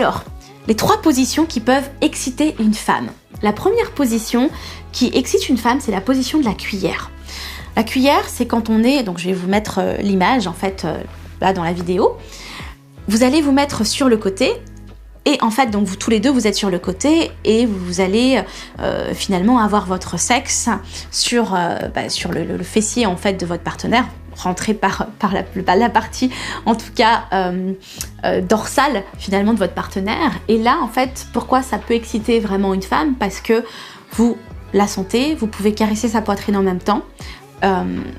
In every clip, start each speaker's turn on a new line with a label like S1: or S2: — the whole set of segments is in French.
S1: Alors, les 3 positions qui peuvent exciter une femme. La première position qui excite une femme, c'est la position de la cuillère. La cuillère, c'est quand on est, donc je vais vous mettre l'image en fait là dans la vidéo. Vous allez vous mettre sur le côté et en fait donc vous tous les deux vous êtes sur le côté et vous allez finalement avoir votre sexe sur le fessier en fait de votre partenaire, rentrer par la partie en tout cas dorsale finalement de votre partenaire. Et là en fait pourquoi ça peut exciter vraiment une femme, parce que vous la sentez, vous pouvez caresser sa poitrine en même temps.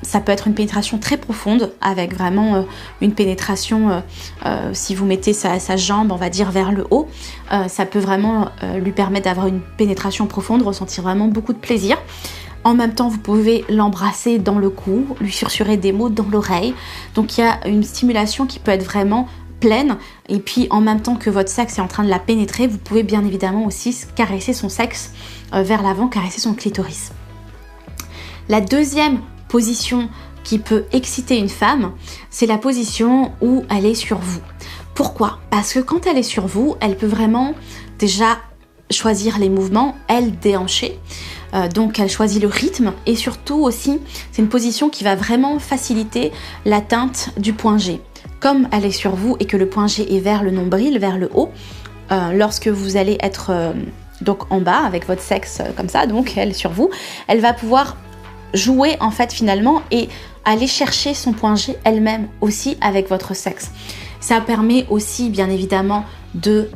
S1: Ça peut être une pénétration très profonde avec vraiment une pénétration si vous mettez sa jambe on va dire vers le haut, ça peut vraiment lui permettre d'avoir une pénétration profonde, ressentir vraiment beaucoup de plaisir. En même temps vous pouvez l'embrasser dans le cou, lui susurrer des mots dans l'oreille, donc il y a une stimulation qui peut être vraiment pleine, et puis en même temps que votre sexe est en train de la pénétrer, vous pouvez bien évidemment aussi caresser son sexe vers l'avant, caresser son clitoris. La deuxième position qui peut exciter une femme, c'est la position où elle est sur vous. Pourquoi? Parce que quand elle est sur vous, elle peut vraiment déjà choisir les mouvements, elle déhancher, donc elle choisit le rythme, et surtout aussi, c'est une position qui va vraiment faciliter l'atteinte du point G. Comme elle est sur vous et que le point G est vers le nombril, vers le haut, lorsque vous allez être donc en bas avec votre sexe comme ça, donc elle sur vous, elle va pouvoir jouer en fait finalement et aller chercher son point G elle-même aussi avec votre sexe. Ça permet aussi bien évidemment de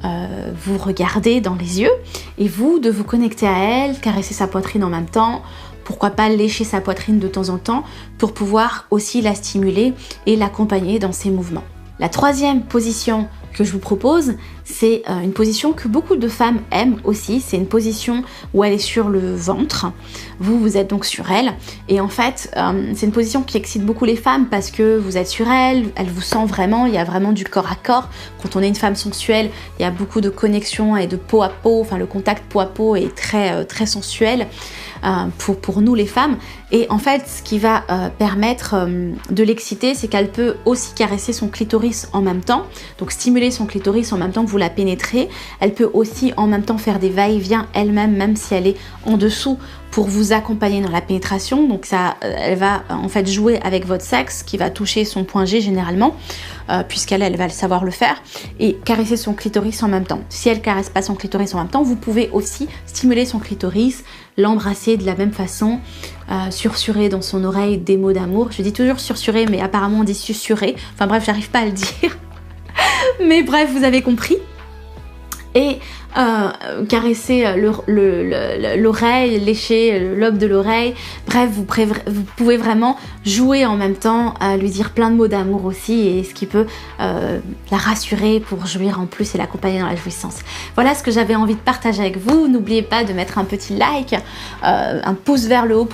S1: vous regarder dans les yeux et vous de vous connecter à elle, caresser sa poitrine en même temps, pourquoi pas lécher sa poitrine de temps en temps pour pouvoir aussi la stimuler et l'accompagner dans ses mouvements. La troisième position que je vous propose, c'est une position que beaucoup de femmes aiment aussi, c'est une position où elle est sur le ventre, vous êtes donc sur elle, et en fait c'est une position qui excite beaucoup les femmes parce que vous êtes sur elle, elle vous sent vraiment, il y a vraiment du corps à corps. Quand on est une femme sensuelle, il y a beaucoup de connexion et de peau à peau, enfin le contact peau à peau est très sensuel pour nous les femmes, et en fait ce qui va permettre de l'exciter, c'est qu'elle peut aussi caresser son clitoris en même temps, donc stimuler son clitoris en même temps que vous la pénétrez. Elle peut aussi en même temps faire des va-et-vient elle-même, même si elle est en dessous, pour vous accompagner dans la pénétration. Donc ça, elle va en fait jouer avec votre sexe qui va toucher son point G généralement, puisqu'elle va savoir le faire, et caresser son clitoris en même temps. Si elle caresse pas son clitoris en même temps, vous pouvez aussi stimuler son clitoris, l'embrasser de la même façon, susurrer dans son oreille des mots d'amour. Je dis toujours susurrer, mais apparemment on dit susurrer. Enfin bref, j'arrive pas à le dire. Mais bref, vous avez compris. Et caresser l'oreille, lécher le lobe de l'oreille. Bref, vous pouvez vraiment jouer en même temps, lui dire plein de mots d'amour aussi, et ce qui peut la rassurer pour jouir en plus et l'accompagner dans la jouissance. Voilà ce que j'avais envie de partager avec vous. N'oubliez pas de mettre un petit like, un pouce vers le haut pour